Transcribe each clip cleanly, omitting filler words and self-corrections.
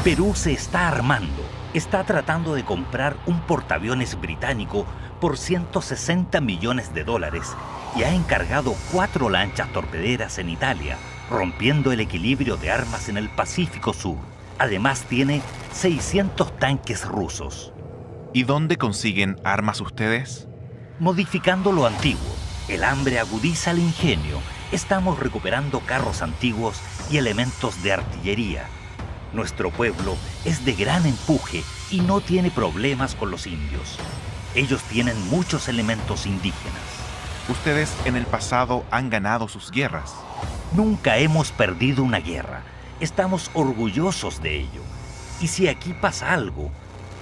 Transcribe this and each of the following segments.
Perú se está armando. Está tratando de comprar un portaaviones británico por $160 millones y ha encargado 4 lanchas torpederas en Italia, rompiendo el equilibrio de armas en el Pacífico Sur. Además tiene 600 tanques rusos. ¿Y dónde consiguen armas ustedes? Modificando lo antiguo. El hambre agudiza el ingenio. Estamos recuperando carros antiguos y elementos de artillería. Nuestro pueblo es de gran empuje y no tiene problemas con los indios. Ellos tienen muchos elementos indígenas. Ustedes en el pasado han ganado sus guerras. Nunca hemos perdido una guerra. Estamos orgullosos de ello. Y si aquí pasa algo,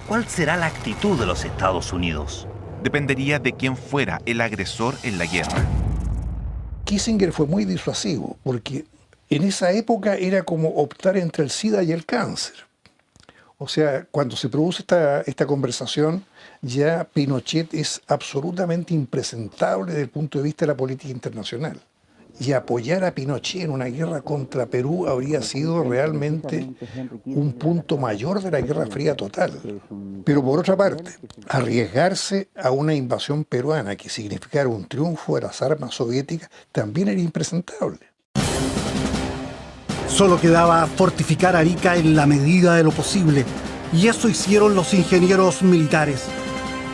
¿cuál será la actitud de los Estados Unidos? Dependería de quién fuera el agresor en la guerra. Kissinger fue muy disuasivo porque en esa época era como optar entre el SIDA y el cáncer. O sea, cuando se produce esta conversación, ya Pinochet es absolutamente impresentable desde el punto de vista de la política internacional. Y apoyar a Pinochet en una guerra contra Perú habría sido realmente un punto mayor de la Guerra Fría total. Pero por otra parte, arriesgarse a una invasión peruana que significara un triunfo de las armas soviéticas también era impresentable. Solo quedaba fortificar Arica en la medida de lo posible, y eso hicieron los ingenieros militares.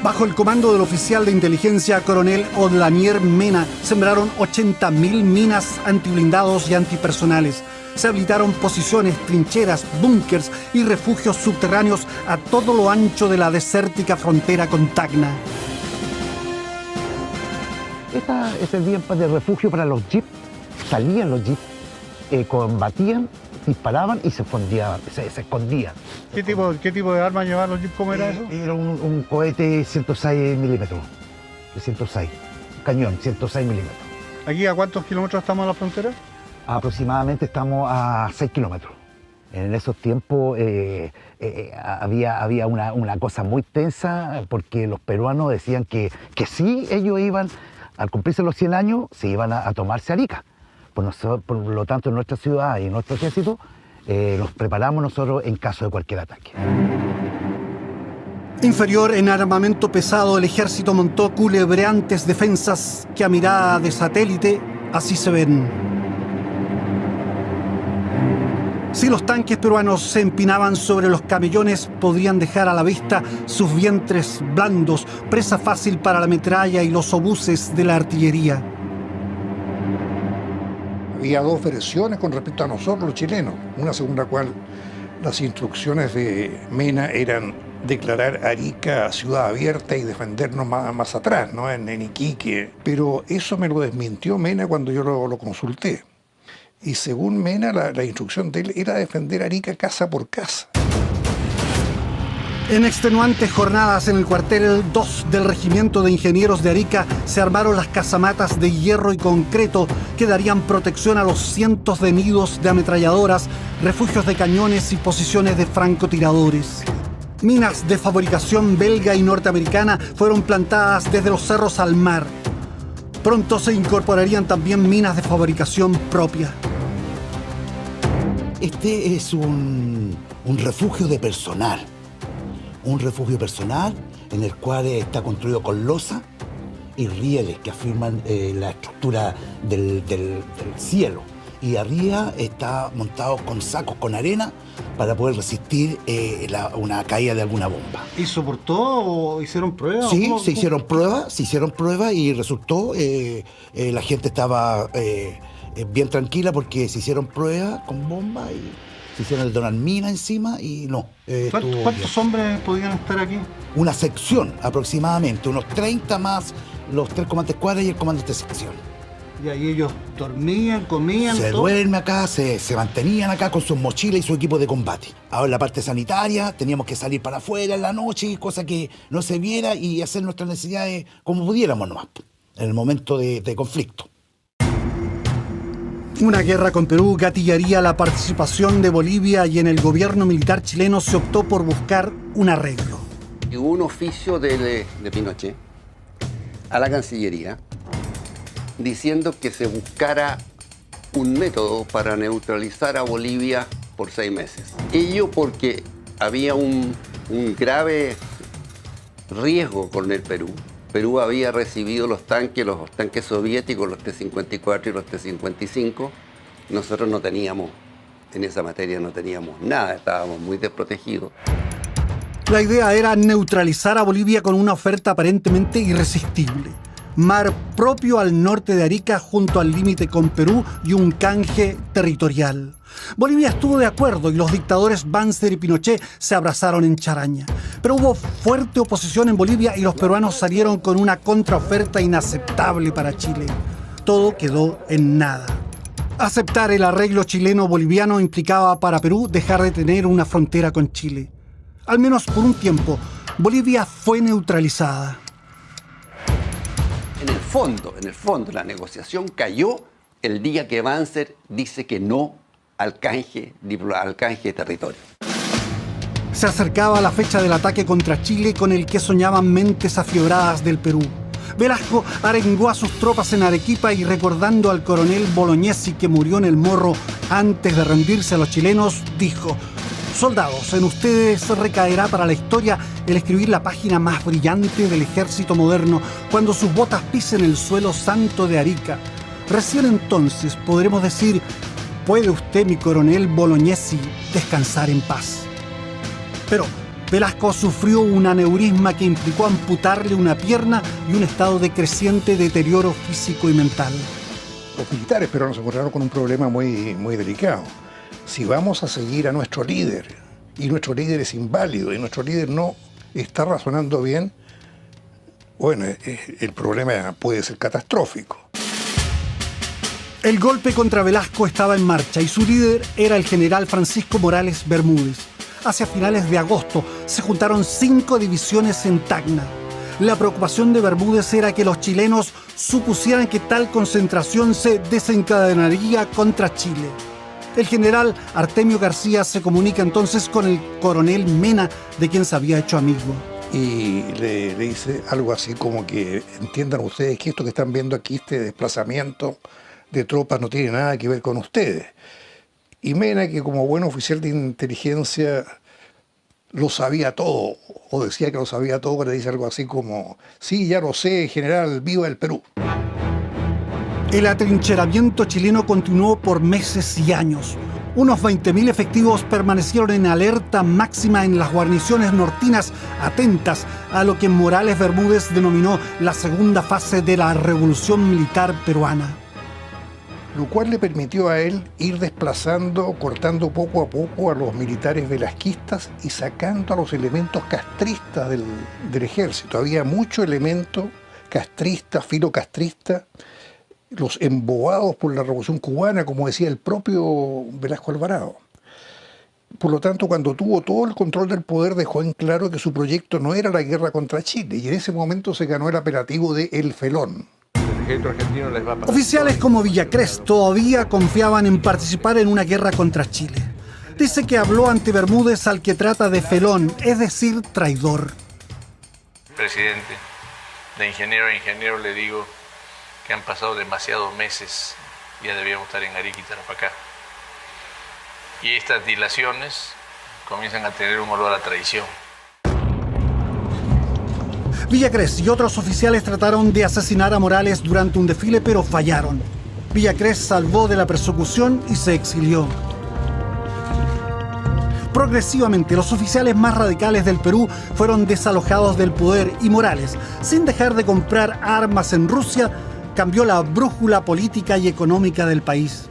Bajo el comando del oficial de inteligencia coronel Odlanier Mena, sembraron 80.000 minas antiblindados y antipersonales. Se habilitaron posiciones, trincheras, búnkers y refugios subterráneos a todo lo ancho de la desértica frontera con Tacna. Estas servían de refugio para los jeeps. Salían los jeeps, combatían, disparaban y se escondían. ¿Qué tipo de armas llevaban los jeeps? ¿Cómo era eso? Era un cohete 106 milímetros, de 106, cañón 106 milímetros. ¿Aquí a cuántos kilómetros estamos de la frontera? Aproximadamente estamos a 6 kilómetros. En esos tiempos había una cosa muy tensa porque los peruanos decían que sí, ellos iban, al cumplirse los 100 años, se iban a tomarse Arica. Por lo tanto, en nuestra ciudad y en nuestro ejército nos preparamos nosotros en caso de cualquier ataque. Inferior en armamento pesado, el ejército montó culebreantes defensas que a mirada de satélite así se ven. Si los tanques peruanos se empinaban sobre los camellones, podrían dejar a la vista sus vientres blandos, presa fácil para la metralla y los obuses de la artillería. Había 2 versiones con respecto a nosotros, los chilenos. Una según la cual las instrucciones de Mena eran declarar Arica ciudad abierta y defendernos más atrás, ¿no? en Iquique. Pero eso me lo desmintió Mena cuando yo lo consulté. Y según Mena, la instrucción de él era defender Arica casa por casa. En extenuantes jornadas en el cuartel 2 del Regimiento de Ingenieros de Arica se armaron las casamatas de hierro y concreto que darían protección a los cientos de nidos de ametralladoras, refugios de cañones y posiciones de francotiradores. Minas de fabricación belga y norteamericana fueron plantadas desde los cerros al mar. Pronto se incorporarían también minas de fabricación propia. Este es un refugio de personal. Un refugio personal en el cual está construido con losa y rieles que afirman la estructura del cielo. Y arriba está montado con sacos con arena para poder resistir una caída de alguna bomba. ¿Y soportó o hicieron pruebas? Sí, se hicieron pruebas y resultó, la gente estaba bien tranquila porque se hicieron pruebas con bomba y se hicieron detonar minas encima y no. ¿Cuántos hombres podían estar aquí? Una sección aproximadamente, unos 30 más los 3 comandantes de escuadra y el comandante de sección. Y ahí ellos dormían, comían, se todo. duerme acá, se mantenían acá con sus mochilas y su equipo de combate. Ahora en la parte sanitaria teníamos que salir para afuera en la noche, cosa que no se viera y hacer nuestras necesidades como pudiéramos nomás, en el momento de conflicto. Una guerra con Perú gatillaría la participación de Bolivia y en el gobierno militar chileno se optó por buscar un arreglo. Hubo un oficio de Pinochet a la Cancillería diciendo que se buscara un método para neutralizar a Bolivia por 6 meses. Ello porque había un grave riesgo con el Perú. Perú había recibido los tanques soviéticos, los T-54 y los T-55. Nosotros no teníamos, en esa materia no teníamos nada, estábamos muy desprotegidos. La idea era neutralizar a Bolivia con una oferta aparentemente irresistible. Mar propio al norte de Arica junto al límite con Perú y un canje territorial. Bolivia estuvo de acuerdo y los dictadores Banzer y Pinochet se abrazaron en charaña. Pero hubo fuerte oposición en Bolivia y los peruanos salieron con una contraoferta inaceptable para Chile. Todo quedó en nada. Aceptar el arreglo chileno-boliviano implicaba para Perú dejar de tener una frontera con Chile. Al menos por un tiempo, Bolivia fue neutralizada. En el fondo, la negociación cayó el día que Banzer dice que no al canje de territorio. Se acercaba la fecha del ataque contra Chile con el que soñaban mentes afiebradas del Perú. Velasco arengó a sus tropas en Arequipa y recordando al coronel Bolognesi que murió en el Morro antes de rendirse a los chilenos, dijo: soldados, en ustedes recaerá para la historia el escribir la página más brillante del ejército moderno cuando sus botas pisen el suelo santo de Arica. Recién entonces podremos decir: puede usted, mi coronel Bolognesi, descansar en paz. Pero Velasco sufrió un aneurisma que implicó amputarle una pierna y un estado de creciente deterioro físico y mental. Los militares peruanos se encontraron con un problema muy delicado. Si vamos a seguir a nuestro líder, y nuestro líder es inválido, y nuestro líder no está razonando bien, bueno, el problema puede ser catastrófico. El golpe contra Velasco estaba en marcha y su líder era el general Francisco Morales Bermúdez. Hacia finales de agosto se juntaron 5 divisiones en Tacna. La preocupación de Bermúdez era que los chilenos supusieran que tal concentración se desencadenaría contra Chile. El general Artemio García se comunica entonces con el coronel Mena, de quien se había hecho amigo. Y le dice algo así como que entiendan ustedes que esto que están viendo aquí, este desplazamiento de tropas, no tiene nada que ver con ustedes. Y Mena, que como buen oficial de inteligencia lo sabía todo, o decía que lo sabía todo, le dice algo así como: sí, ya lo sé, general, viva el Perú. El atrincheramiento chileno continuó por meses y años. Unos 20.000 efectivos permanecieron en alerta máxima en las guarniciones nortinas, atentas a lo que Morales Bermúdez denominó la segunda fase de la revolución militar peruana. Lo cual le permitió a él ir desplazando, cortando poco a poco a los militares velasquistas y sacando a los elementos castristas del ejército. Había mucho elemento castrista, filocastrista, los embobados por la Revolución Cubana, como decía el propio Velasco Alvarado. Por lo tanto, cuando tuvo todo el control del poder, dejó en claro que su proyecto no era la guerra contra Chile, y en ese momento se ganó el apelativo de El Felón. Oficiales como Villacrés todavía confiaban en participar en una guerra contra Chile. Dice que habló ante Bermúdez al que trata de felón, es decir, traidor. Presidente, de ingeniero a ingeniero le digo que han pasado demasiados meses, ya debíamos estar en Arica y Tarapacá. Y estas dilaciones comienzan a tener un olor a traición. Villacrés y otros oficiales trataron de asesinar a Morales durante un desfile, pero fallaron. Villacrés salvó de la persecución y se exilió. Progresivamente, los oficiales más radicales del Perú fueron desalojados del poder y Morales, sin dejar de comprar armas en Rusia, cambió la brújula política y económica del país.